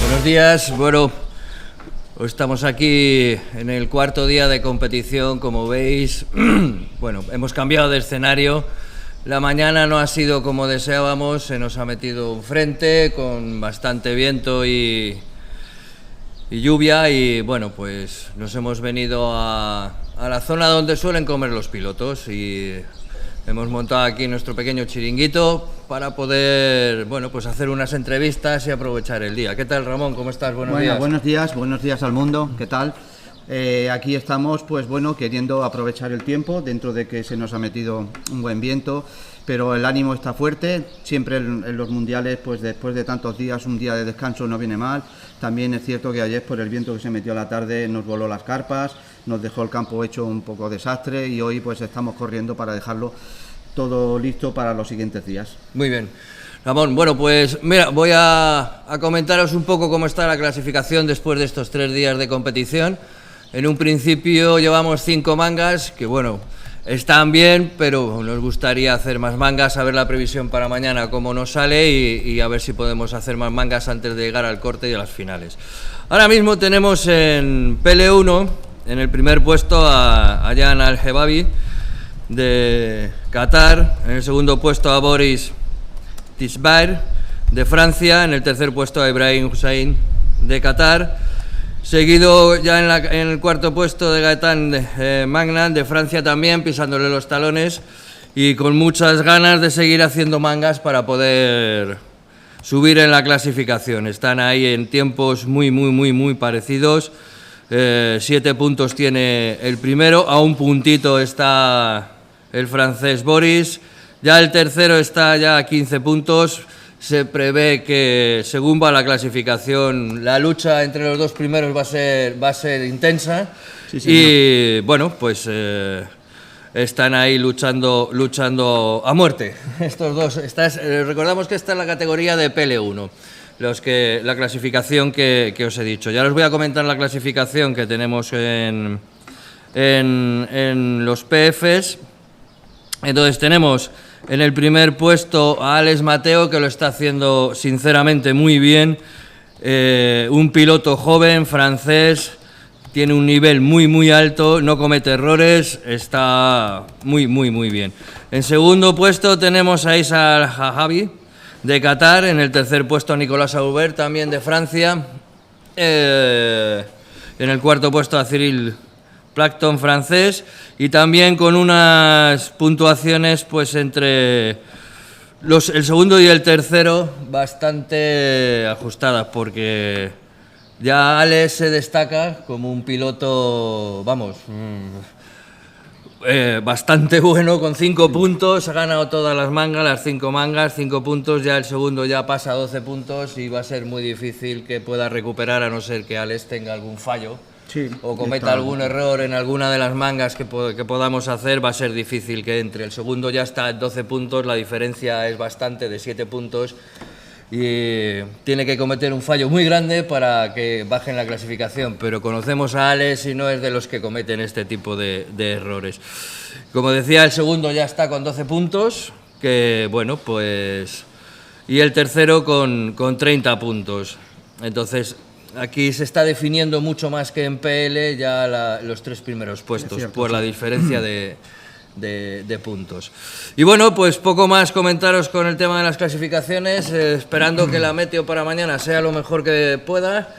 Buenos días. Bueno, estamos aquí en el cuarto día de competición, como veis. Bueno, hemos cambiado de escenario. La mañana no ha sido como deseábamos, se nos ha metido un frente con bastante viento y lluvia y bueno, pues nos hemos venido a la zona donde suelen comer los pilotos y hemos montado aquí nuestro pequeño chiringuito para poder, bueno, pues hacer unas entrevistas y aprovechar el día. ¿Qué tal, Ramón? ¿Cómo estás? Buenos días. Buenos días al mundo. ¿Qué tal? Aquí estamos, pues bueno, queriendo aprovechar el tiempo, dentro de que se nos ha metido un buen viento, pero el ánimo está fuerte. Siempre en los mundiales, pues después de tantos días, un día de descanso no viene mal. También es cierto que ayer, por el viento que se metió a la tarde, nos voló las carpas, nos dejó el campo hecho un poco desastre y hoy pues estamos corriendo para dejarlo todo listo para los siguientes días. Muy bien. Ramón, bueno, pues mira, voy a comentaros un poco cómo está la clasificación después de estos 3 días de competición. En un principio llevamos 5 mangas, que bueno, están bien, pero nos gustaría hacer más mangas, a ver la previsión para mañana cómo nos sale y a ver si podemos hacer más mangas antes de llegar al corte y a las finales. Ahora mismo tenemos en PL1, en el primer puesto a Ayaan Al-Hebabi de Qatar, en el segundo puesto a Boris Tisbair de Francia, en el tercer puesto a Ibrahim Hussein de Qatar, seguido ya en el cuarto puesto de Gaetan Magnan de Francia también, pisándole los talones y con muchas ganas de seguir haciendo mangas para poder subir en la clasificación. Están ahí en tiempos muy parecidos. 7 puntos tiene el primero, a un puntito está el francés Boris, ya el tercero está ya a 15 puntos. Se prevé que, según va la clasificación, la lucha entre los dos primeros va a ser intensa. Sí, y bueno, pues están ahí luchando a muerte estos dos. Recordamos que esta es la categoría de PL1, la clasificación que os he dicho. Ya os voy a comentar la clasificación que tenemos en los PFs. Entonces tenemos en el primer puesto a Alex Mateo, que lo está haciendo sinceramente muy bien, un piloto joven, francés, tiene un nivel muy alto, no comete errores, está muy bien. En segundo puesto tenemos a Isa Al-Hajabi de Qatar, en el tercer puesto a Nicolas Aubert, también de Francia, en el cuarto puesto a Cyril Plackton, francés, y también con unas puntuaciones pues entre el segundo y el tercero bastante ajustadas, porque ya Alex se destaca como un piloto, vamos, bastante bueno, con 5 puntos, ha ganado todas las mangas, las 5 mangas, 5 puntos, ya el segundo ya pasa a 12 puntos y va a ser muy difícil que pueda recuperar, a no ser que Alex tenga algún fallo. Sí, o cometa algún error en alguna de las mangas que podamos hacer, va a ser difícil que entre. El segundo ya está en 12 puntos, la diferencia es bastante, de 7 puntos, y tiene que cometer un fallo muy grande para que baje en la clasificación, pero conocemos a Alex y no es de los que cometen este tipo de errores. Como decía, el segundo ya está con 12 puntos, que bueno, pues, y el tercero con 30 puntos. Entonces, aquí se está definiendo mucho más que en PL ya los 3 primeros puestos, cierto, por la diferencia de puntos. Y bueno, pues poco más comentaros con el tema de las clasificaciones, esperando que la meteo para mañana sea lo mejor que pueda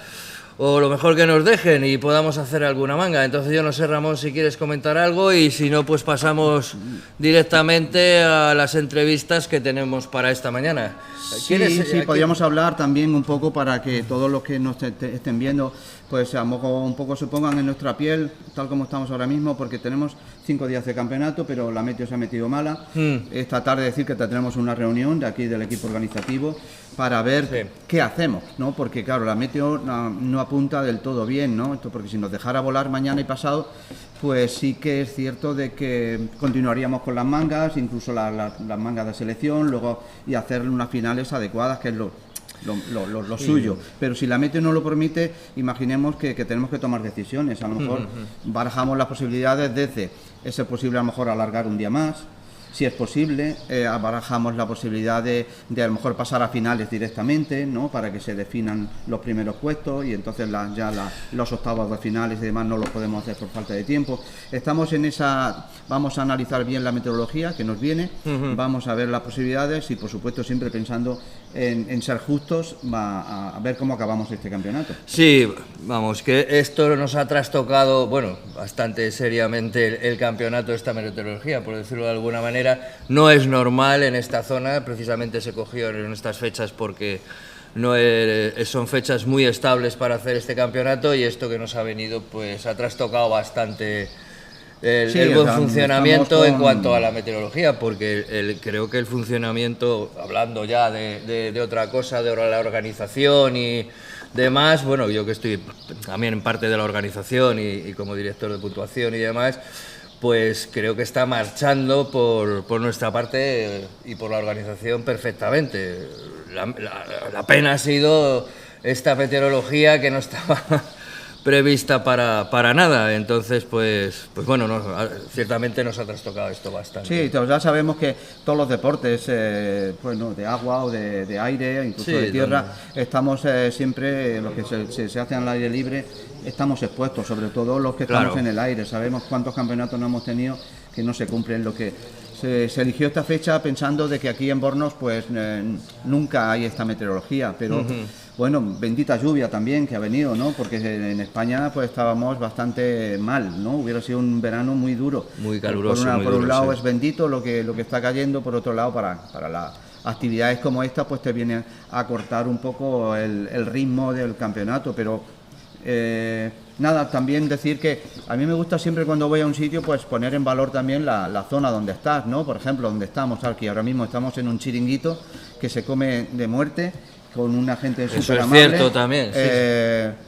o lo mejor que nos dejen y podamos hacer alguna manga. Entonces yo no sé, Ramón, si quieres comentar algo, y si no, pues pasamos directamente a las entrevistas que tenemos para esta mañana. Sí, podríamos hablar también un poco para que todos los que nos estén viendo, pues a lo mejor un poco se pongan en nuestra piel, tal como estamos ahora mismo, porque tenemos 5 días de campeonato, pero la meteo se ha metido mala. Esta tarde decir que tendremos una reunión de aquí del equipo organizativo para ver qué hacemos, ¿no? Porque claro, la meteo no apunta del todo bien, ¿no? Esto, porque si nos dejara volar mañana y pasado, pues sí que es cierto de que continuaríamos con las mangas, incluso las mangas de selección, luego y hacer unas finales adecuadas, que es lo suyo. Pero si la meteo no lo permite, imaginemos que tenemos que tomar decisiones. A lo mejor barajamos las posibilidades desde, es posible a lo mejor alargar un día más, si es posible, barajamos la posibilidad de a lo mejor pasar a finales directamente, ¿no? Para que se definan los primeros puestos y entonces los octavos de finales y demás no los podemos hacer por falta de tiempo. Estamos en esa, vamos a analizar bien la meteorología que nos viene, vamos a ver las posibilidades y por supuesto siempre pensando en ser justos, a ver cómo acabamos este campeonato. Sí, vamos, que esto nos ha trastocado, bueno, bastante seriamente el campeonato de esta meteorología, por decirlo de alguna manera. No es normal en esta zona, precisamente se cogió en estas fechas porque son fechas muy estables para hacer este campeonato y esto que nos ha venido pues ha trastocado bastante el buen funcionamiento en cuanto a la meteorología, porque creo que el funcionamiento, hablando ya de otra cosa, de la organización y demás, bueno, yo que estoy también en parte de la organización y como director de puntuación y demás, pues creo que está marchando por nuestra parte y por la organización perfectamente. La pena ha sido esta meteorología que no estaba prevista para nada, entonces pues bueno, ciertamente nos ha trastocado esto bastante. Sí, ya sabemos que todos los deportes, bueno, de agua o de aire, incluso de tierra, estamos siempre, los que se hacen al aire libre, estamos expuestos, sobre todo los que estamos en el aire. Sabemos cuántos campeonatos no hemos tenido que no se cumplen. Lo que se eligió esta fecha pensando de que aquí en Bornos pues nunca hay esta meteorología, pero bueno, bendita lluvia también que ha venido, ¿no? Porque en España pues estábamos bastante mal, ¿no? Hubiera sido un verano muy duro. Muy caluroso. Por un lado es bendito lo que está cayendo, por otro lado para las actividades como esta pues te vienen a cortar un poco el ritmo del campeonato, pero nada, también decir que a mí me gusta siempre cuando voy a un sitio pues poner en valor también la zona donde estás, ¿no? Por ejemplo, donde estamos aquí ahora mismo estamos en un chiringuito que se come de muerte con una gente súper amable. Eso es cierto también.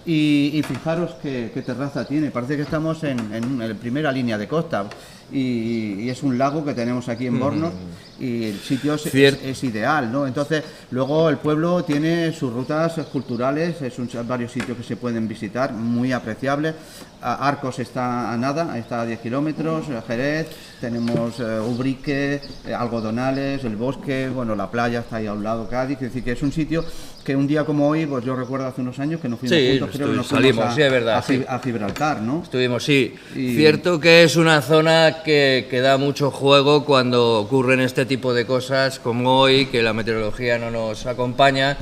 Y fijaros qué terraza tiene, parece que estamos en primera línea de costa y es un lago que tenemos aquí en Bornos y el sitio es ideal, ¿no? Entonces, luego el pueblo tiene sus rutas culturales, varios sitios que se pueden visitar, muy apreciables. Arcos está a nada, está a 10 kilómetros, Jerez, tenemos Ubrique, Algodonales, el bosque, bueno, la playa está ahí a un lado, Cádiz, es decir, que es un sitio que un día como hoy, pues yo recuerdo hace unos años que nos fuimos juntos, creo que nos fuimos a Gibraltar, ¿no? Estuvimos, sí. Cierto que es una zona que da mucho juego cuando ocurren este tipo de cosas como hoy, que la meteorología no nos acompaña,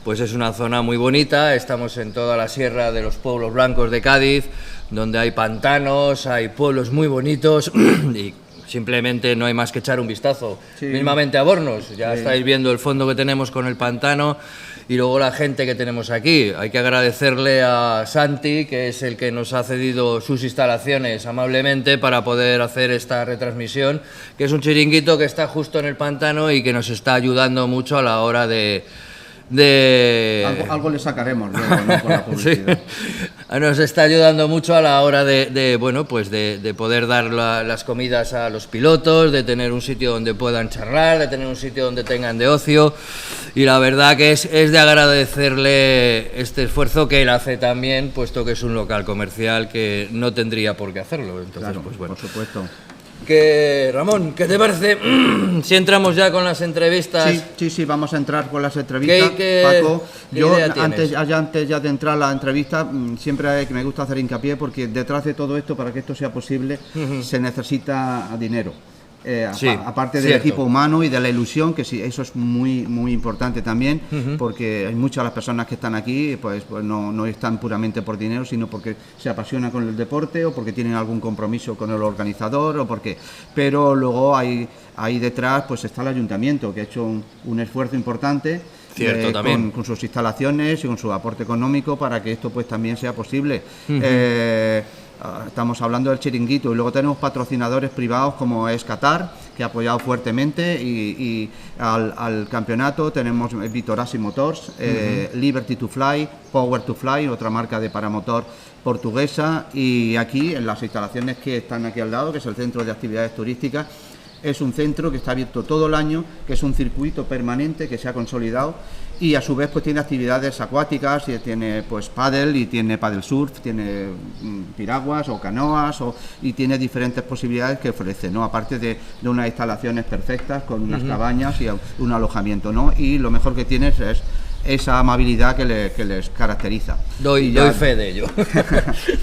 pues es una zona muy bonita, estamos en toda la sierra de los pueblos blancos de Cádiz, donde hay pantanos, hay pueblos muy bonitos y simplemente no hay más que echar un vistazo, mismamente a Bornos, ya estáis viendo el fondo que tenemos con el pantano y luego la gente que tenemos aquí. Hay que agradecerle a Santi, que es el que nos ha cedido sus instalaciones amablemente para poder hacer esta retransmisión, que es un chiringuito que está justo en el pantano y que nos está ayudando mucho a la hora de algo le sacaremos luego, ¿no? Por la publicidad. Sí. Nos está ayudando mucho a la hora de poder dar las comidas a los pilotos, de tener un sitio donde puedan charlar, de tener un sitio donde tengan de ocio, y la verdad que es de agradecerle este esfuerzo que él hace también, puesto que es un local comercial que no tendría por qué hacerlo. Entonces, claro, pues bueno. por supuesto. Ramón, ¿qué te parece si entramos ya con las entrevistas? Sí, vamos a entrar con las entrevistas. Paco, yo antes ya de entrar a la entrevista, siempre me gusta hacer hincapié porque detrás de todo esto, para que esto sea posible, se necesita dinero. Aparte del equipo humano y de la ilusión, que sí, eso es muy importante también, porque hay muchas de las personas que están aquí, pues no están puramente por dinero, sino porque se apasionan con el deporte o porque tienen algún compromiso con el organizador pero luego ahí detrás pues está el ayuntamiento, que ha hecho un esfuerzo importante. Con sus instalaciones y con su aporte económico para que esto pues también sea posible. Estamos hablando del chiringuito y luego tenemos patrocinadores privados como es Qatar, que ha apoyado fuertemente y al campeonato tenemos Vitorasi Motors, Liberty to Fly, Power to Fly, otra marca de paramotor portuguesa, y aquí en las instalaciones que están aquí al lado, que es el Centro de Actividades Turísticas, es un centro que está abierto todo el año, que es un circuito permanente que se ha consolidado y a su vez pues tiene actividades acuáticas, y tiene pues pádel y tiene pádel surf, tiene piraguas o canoas y tiene diferentes posibilidades que ofrece, ¿no? Aparte de unas instalaciones perfectas con unas cabañas y un alojamiento, ¿no? Y lo mejor que tienes es esa amabilidad que les caracteriza. Doy fe de ello.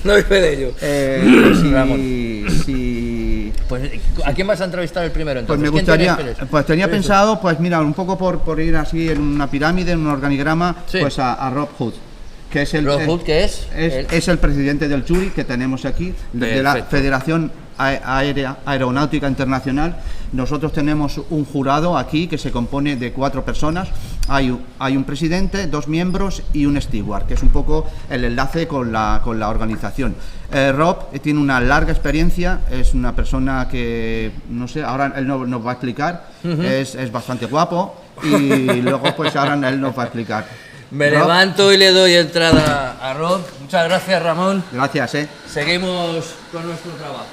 Doy fe de ello. Pues, ¿a quién vas a entrevistar el primero entonces? Pues me gustaría, pues tenía pensado, pues mira, un poco por ir así en una pirámide, en un organigrama, sí. Pues a Rob Hood, que es el es el presidente del jury que tenemos aquí, de la Federación Aeronáutica Internacional. Nosotros tenemos un jurado aquí que se compone de 4 personas. Hay un presidente, 2 miembros y un steward, que es un poco el enlace con la organización. Rob tiene una larga experiencia, es una persona que, no sé, ahora él nos va a explicar, es bastante guapo y luego pues ahora él nos va a explicar. Me levanto y le doy entrada a Rob. Muchas gracias, Ramón. Gracias, Seguimos con nuestro trabajo.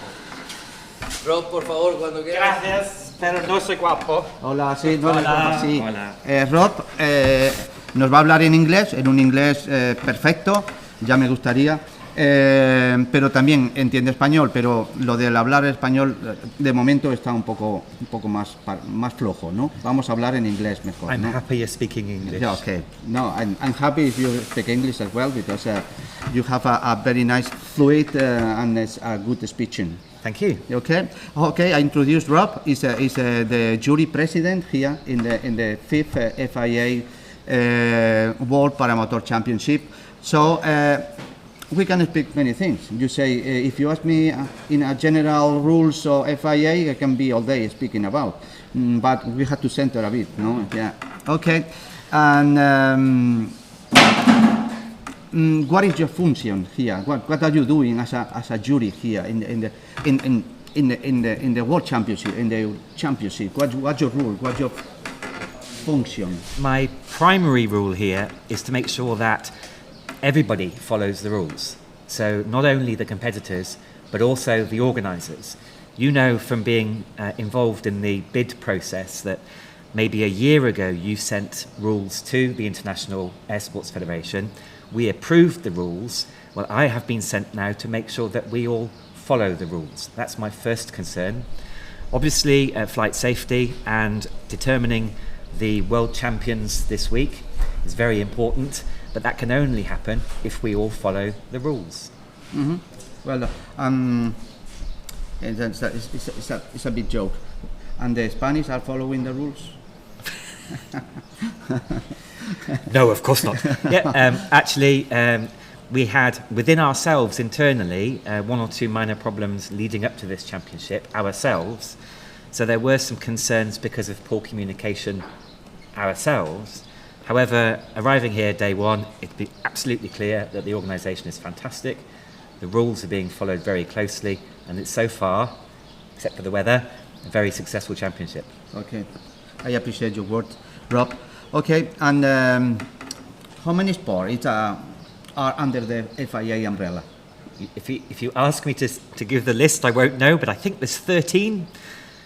Rob, por favor, cuando quieras. Gracias, pero no soy guapo. Hola, sí, no Hola. Sí. Hola. Rob nos va a hablar en un inglés perfecto, ya me gustaría, pero también entiende español, pero lo del hablar español de momento está un poco más flojo, ¿no? Vamos a hablar en inglés mejor, I'm ¿no? happy you're speaking English. Yeah, okay. No, I'm happy if you speak English as well, because you have a very nice fluid and a good speaking. Thank you. Okay. I introduced Rob. He's the jury president here in the 5th FIA World Paramotor Championship. So we can speak many things. You say if you ask me in a general rules of FIA, I can be all day speaking about. But we have to center a bit, no? Yeah. Okay. And what is your function here? What are you doing as a jury here in the World Championship, in the championship? What's your role? What's your function? My primary rule here is to make sure that everybody follows the rules. So not only the competitors, but also the organisers. You know from being involved in the bid process that maybe a year ago you sent rules to the International Air Sports Federation. We approved the rules. Well, I have been sent now to make sure that we all follow the rules. That's my first concern. Obviously, flight safety and determining the world champions this week is very important, but that can only happen if we all follow the rules. Mm-hmm. Well, it's a big joke. And the Spanish are following the rules? No, of course not. Actually, we had within ourselves internally 1 or 2 minor problems leading up to this championship ourselves. So there were some concerns because of poor communication ourselves. However, arriving here day 1, it's been absolutely clear that the organisation is fantastic. The rules are being followed very closely, and it's so far, except for the weather, a very successful championship. Okay, I appreciate your words, Rob. Okay, and how many sports are under the FIA umbrella? If you ask me to give the list, I won't know, but I think there's 13.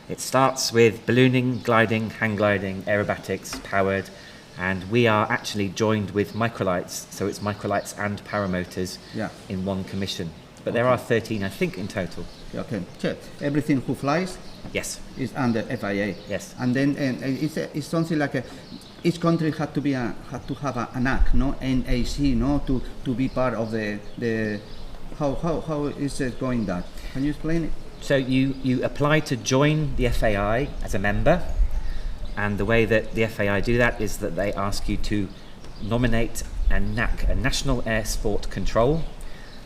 It starts with ballooning, gliding, hang gliding, aerobatics, powered, and we are actually joined with microlights, so it's microlights and paramotors in one commission. But there are 13, I think, in total. Okay, so everything who flies is under FIA. Yes. And then it's something like each country had to have a NAC, no, NAC, no, to be part of the how is it going that? Can you explain it? So you apply to join the FAI as a member, and the way that the FAI do that is that they ask you to nominate a NAC, a National Air Sport Control.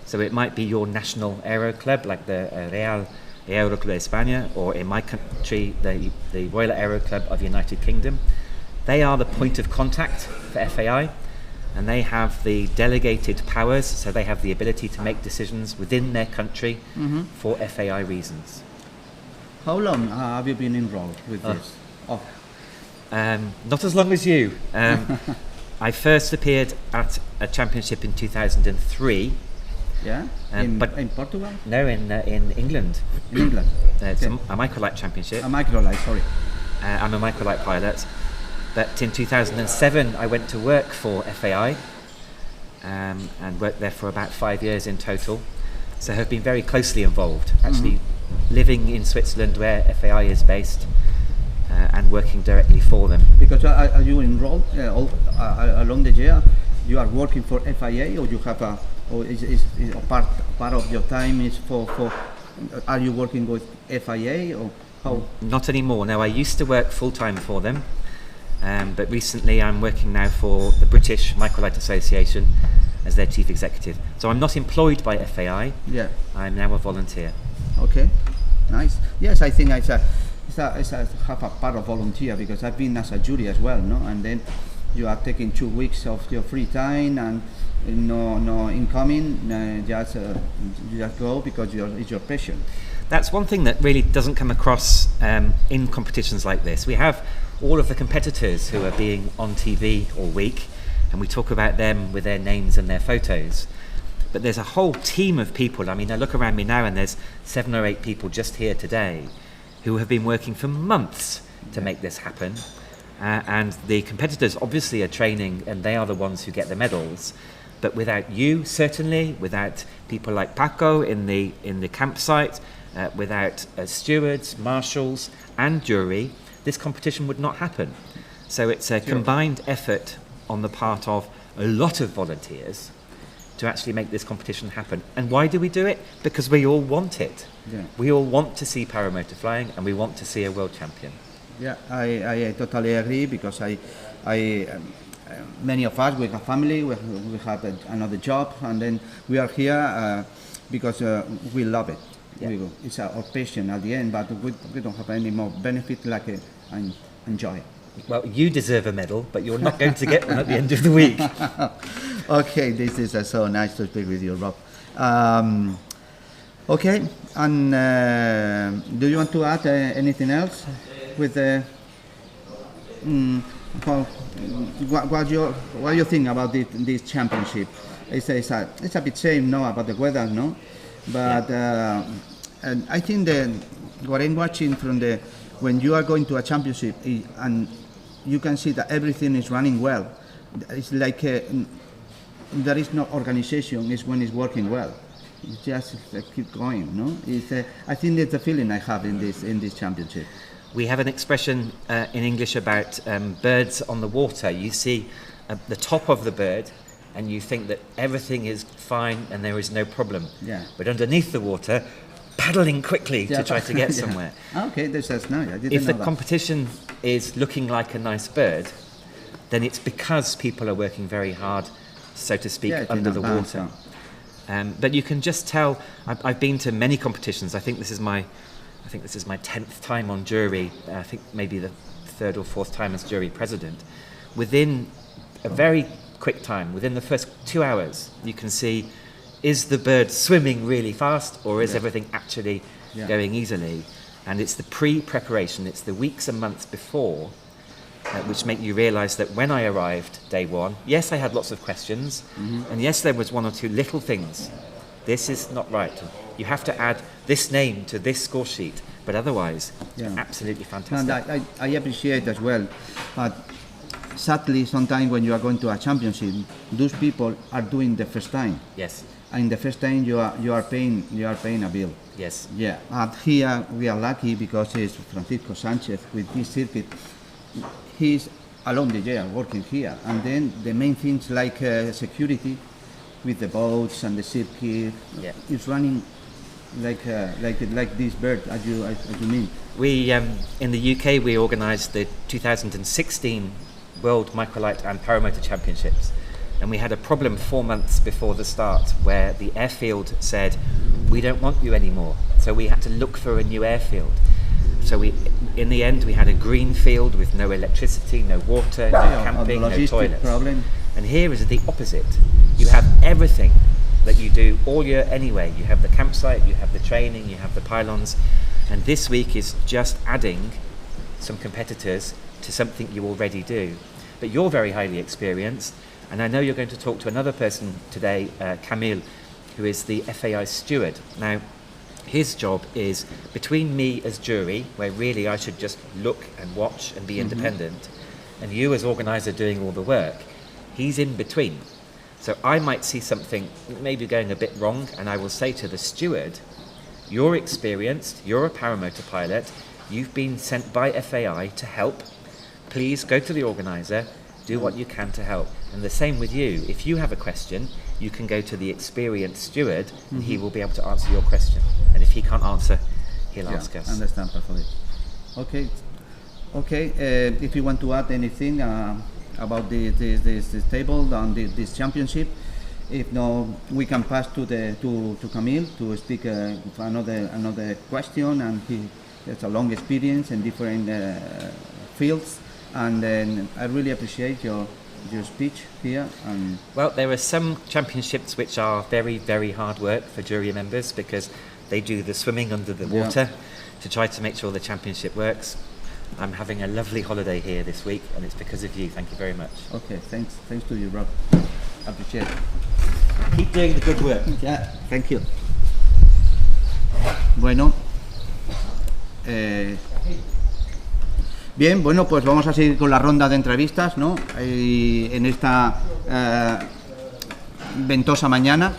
So it might be your national aero club, like the Real Aero Club de España, or in my country, the Royal Aero Club of the United Kingdom. They are the point of contact for FAI, and they have the delegated powers, so they have the ability to make decisions within their country for FAI reasons. How long have you been enrolled with this? Not as long as you. I first appeared at a championship in 2003, Yeah. In Portugal? No, in England. In England. It's a microlight championship. A microlight, sorry. I'm a microlight pilot. But in 2007, I went to work for FAI and worked there for about 5 years in total. So have been very closely involved, actually living in Switzerland where FAI is based and working directly for them. Because are you enrolled along the year? You are working for FIA, or you have or is a part of your time is for are you working with FIA or how? Not anymore. No, I used to work full time for them, but recently I'm working now for the British Microlight Association as their chief executive. So I'm not employed by FAI. Yeah. I'm now a volunteer. Okay, nice. Yes, I think it's a have a part of volunteer, because I've been as a jury as well, no? And then you are taking 2 weeks of your free time and no incoming. You just go because it's your passion. That's one thing that really doesn't come across in competitions like this. We have all of the competitors who are being on TV all week, and we talk about them with their names and their photos. But there's a whole team of people. I mean, I look around me now and there's 7 or 8 people just here today who have been working for months to make this happen. And the competitors obviously are training, and they are the ones who get the medals. But without you, certainly, without people like Paco in the campsite, without stewards, marshals and jury, this competition would not happen. So it's a combined effort on the part of a lot of volunteers to actually make this competition happen. And why do we do it? Because we all want it. Yeah. We all want to see paramotor flying, and we want to see a world champion. Yeah, I totally agree, because many of us, we have family, we have another job, and then we are here because we love it. Yeah. It's our passion at the end, but we don't have any more benefit like and enjoy. Well, you deserve a medal, but you're not going to get one at the end of the week. Okay, this is so nice to speak with you, Rob. Okay, and do you want to add anything else with what you think about this championship? It's a bit shame, no, about the weather, no, but and I think that what I'm watching from when you are going to a championship and you can see that everything is running well, it's like there is no organization. Is when it's working well. It's just keep going, no? I think that's the feeling I have in this championship. We have an expression in English about birds on the water. You see the top of the bird and you think that everything is fine and there is no problem. Yeah. But underneath the water, paddling quickly to try to get somewhere. Okay, that's nice. I didn't If know the that. competition is looking like a nice bird, then it's because people are working very hard, so to speak, under the water. But you can just tell. I've been to many competitions. I think this is my 10th time on jury. I think maybe the 3rd or 4th time as jury president. Within a very quick time, within the first 2 hours, you can see, is the bird swimming really fast, or is everything actually going easily? And it's the pre-preparation, it's the weeks and months before which make you realise that when I arrived day one, yes, I had lots of questions, and yes, there was 1 or 2 little things. This is not right. You have to add this name to this score sheet, but otherwise, it's absolutely fantastic. And I appreciate as well, but sadly, sometimes when you are going to a championship, those people are doing the first time. Yes. And the first time you are paying a bill. Yes. Yeah. And here we are lucky because it's Francisco Sanchez with this circuit. He's along the year working here, and then the main things like security with the boats and the circuit is running like this bird as you mean. We in the UK we organised the 2016 World Microlight and Paramotor Championships, and we had a problem 4 months before the start where the airfield said, we don't want you anymore, so we had to look for a new airfield. So in the end we had a green field with no electricity, no water, no camping, no toilets. Problem. And here is the opposite. You have everything that you do all year anyway. You have the campsite, you have the training, you have the pylons, and this week is just adding some competitors to something you already do. But you're very highly experienced, and I know you're going to talk to another person today, Camille, who is the FAI steward. Now, his job is between me as jury, where really I should just look and watch and be independent, and you as organizer doing all the work. He's in between. So I might see something maybe going a bit wrong, and I will say to the steward, you're experienced, you're a paramotor pilot, you've been sent by FAI to help. Please go to the organizer, do what you can to help. And the same with you. If you have a question, you can go to the experienced steward, and he will be able to answer your question. And if he can't answer, he'll ask us. Understand perfectly. Okay. If you want to add anything about this table and this championship, if no, we can pass to Camille to speak another question. And he has a long experience in different fields. And then I really appreciate your speech here. And well, there are some championships which are very, very hard work for jury members because they do the swimming under the water to try to make sure the championship works. I'm having a lovely holiday here this week, and it's because of you. Thank you very much. Okay, thanks to you, Rob. Appreciate it. Keep doing the good work. Yeah, thank you. Bueno. Bien, bueno, pues vamos a seguir con la ronda de entrevistas, ¿no? Y en esta ventosa mañana,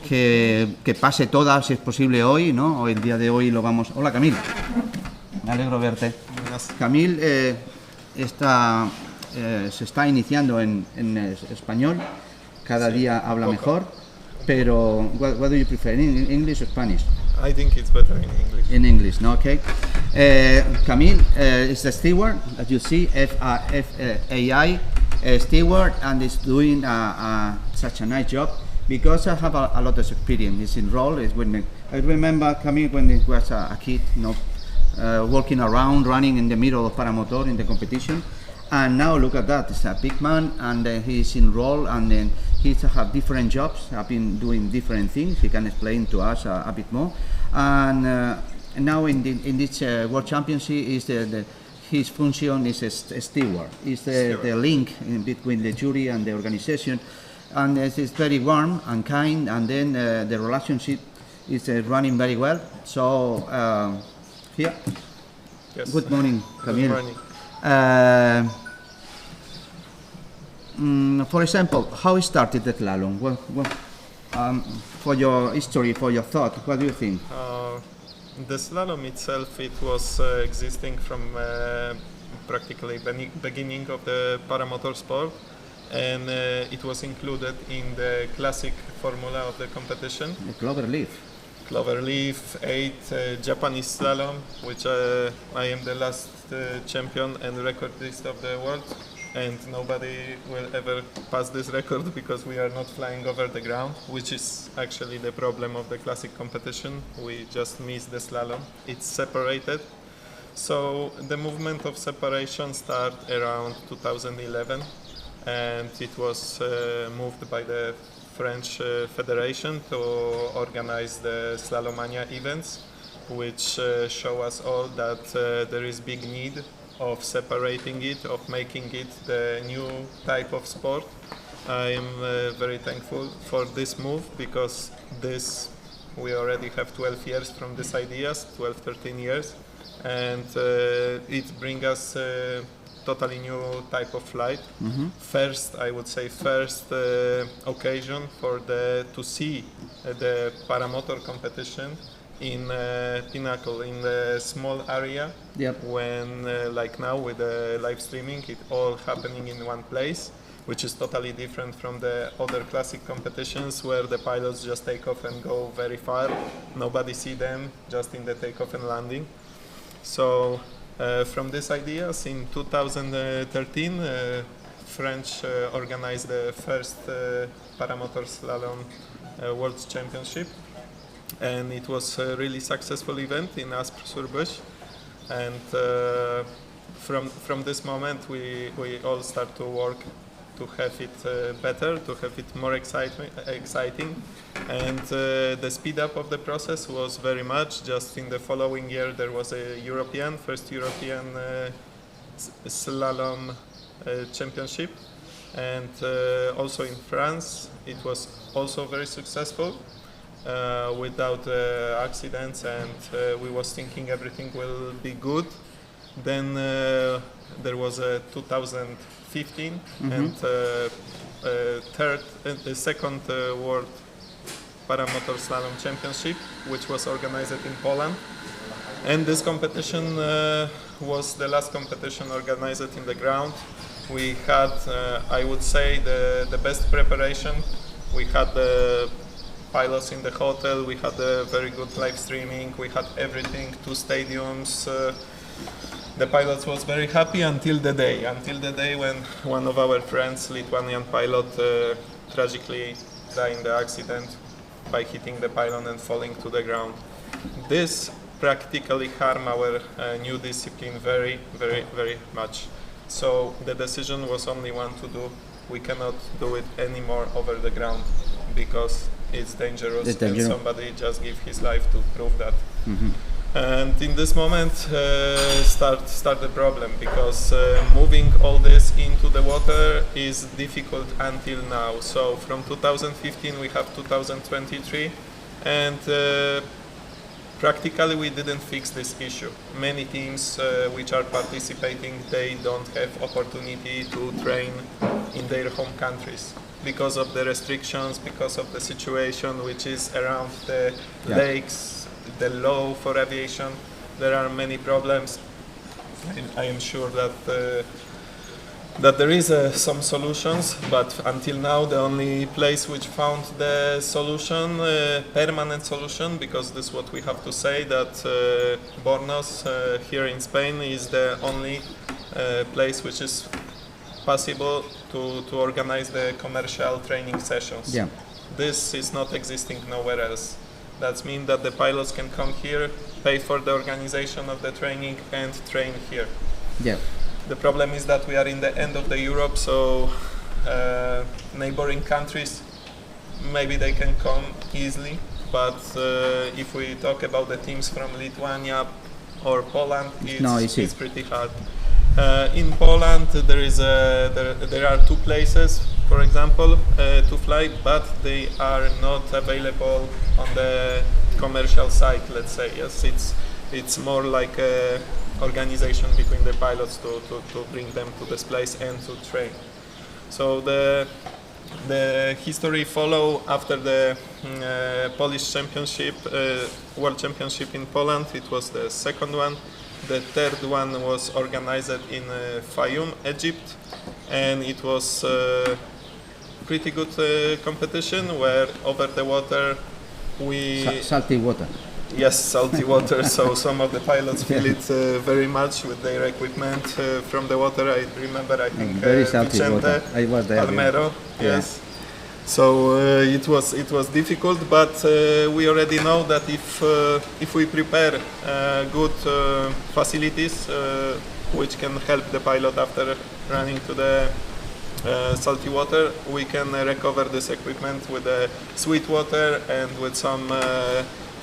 que pase toda, si es posible, hoy, ¿no? Hoy, el día de hoy lo vamos... Hola, Camil. Me alegro verte. Camil se está iniciando en español, cada día habla mejor, pero what do you prefer, in English or Spanish? I think it's better in English. In English, no, okay. Camille is the steward, as you see, FAI steward, and is doing such a nice job because I have a lot of experience in role. I remember Camille when he was a kid, walking around, running in the middle of paramotor in the competition, and now look at that, he's a big man, and he's in role, and then he's have different jobs, have been doing different things. He can explain to us a bit more. And now in this World Championship, his function is a steward. Is the link in between the jury and the organization, and it's very warm and kind. And then the relationship is running very well. So here, Yes. good morning, Camille. Good morning. For example, how it started the slalom? For your history, for your thought, what do you think? The slalom itself, it was existing from practically beginning of the paramotor sport, and it was included in the classic formula of the competition. The cloverleaf. Cloverleaf, 8 Japanese slalom, which I am the last champion and recordist of the world, and nobody will ever pass this record because we are not flying over the ground, which is actually the problem of the classic competition. We just miss the slalom. It's separated. So the movement of separation started around 2011, and it was moved by the French Federation to organize the Slalomania events, which show us all that there is big need of separating it, of making it the new type of sport. I am very thankful for this move because we already have 12 years from these ideas, 12-13 years, and it brings us totally new type of flight. First, I would say occasion for to see the paramotor competition in Pinnacle, in the small area. Yep. When like now with the live streaming, it all happening in one place, which is totally different from the other classic competitions where the pilots just take off and go very far. Nobody see them, just in the takeoff and landing. So from these ideas, in 2013, French organized the first paramotor slalom World Championship, and it was a really successful event in Aspres-sur-Buch. And from this moment, we all start to work to have it better, to have it more exciting. And the speed up of the process was very much. Just in the following year, there was a first European slalom championship. And also in France, it was also very successful. without accidents, and we was thinking everything will be good. Then there was a 2015 and the second World Paramotor Slalom Championship, which was organized in Poland. And this competition was the last competition organized in the ground. We had, I would say, the best preparation. We had the pilots in the hotel, we had a very good live streaming, we had everything, 2 stadiums. The pilots was very happy until the day when one of our friends, Lithuanian pilot, tragically died in the accident by hitting the pylon and falling to the ground. This practically harmed our new discipline very, very, very much. So the decision was only one to do. We cannot do it anymore over the ground because it's dangerous, and somebody just give his life to prove that. And in this moment start the problem, because moving all this into the water is difficult until now. So from 2015 we have 2023, and practically we didn't fix this issue. Many teams which are participating, they don't have opportunity to train in their home countries because of the restrictions, because of the situation which is around the lakes, the law for aviation. There are many problems. I am sure that that there is some solutions, but until now the only place which found the solution, permanent solution, because this is what we have to say, that Bornos here in Spain is the only place which is possible to organize the commercial training sessions. Yeah. This is not existing nowhere else. That means that the pilots can come here, pay for the organization of the training and train here. Yeah. The problem is that we are in the end of the Europe, so neighboring countries, maybe they can come easily, but if we talk about the teams from Lithuania or Poland, it's pretty hard. In Poland there are 2 places, for example, to fly, but they are not available on the commercial side, let's say. Yes, it's more like a organization between the pilots to bring them to this place and to train. So the history follow after the Polish championship, World Championship in Poland. It was the second one. The third one was organized in Fayum, Egypt, and it was pretty good competition where over the water salty water. Yes, salty water. So some of the pilots feel it very much with their equipment from the water. I remember, I think very salty Vicente water. I was there. Almero. Yes. So it was difficult, but we already know that if we prepare good facilities which can help the pilot after running to the salty water, we can recover this equipment with sweet water and with some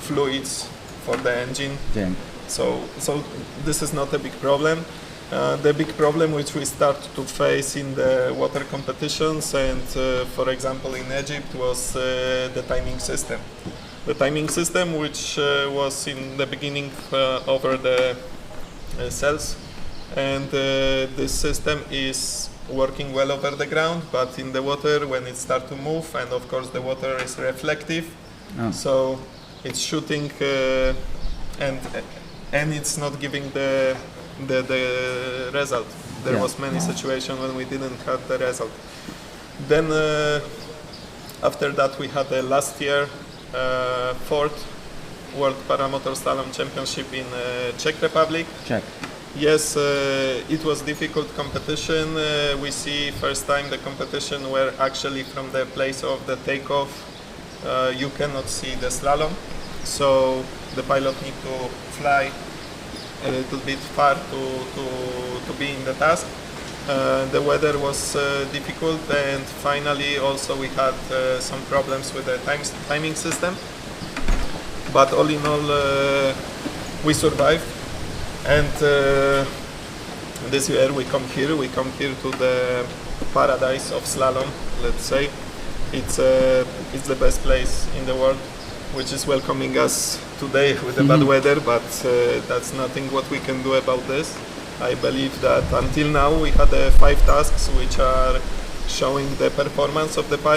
fluids for the engine. Yeah. So this is not a big problem. The big problem which we start to face in the water competitions, and for example in Egypt, was the timing system. The timing system which was in the beginning over the cells, and this system is working well over the ground, but in the water when it starts to move, and of course the water is reflective, so it's shooting and it's not giving the result. There was many situations when we didn't have the result. Then after that we had the last year 4th World Paramotor Slalom Championship in Czech Republic. Czech. Yes, it was difficult competition. We see first time the competition where actually from the place of the takeoff you cannot see the slalom. So the pilot need to fly a little bit far to be in the task. The weather was difficult, and finally also we had some problems with the timing system. But all in all, we survived. And this year we come here to the paradise of slalom, let's say. It's the best place in the world. which is welcoming us today with the bad weather, but that's nothing what we can do about this. I believe that until now we had 5 tasks which are showing the performance of the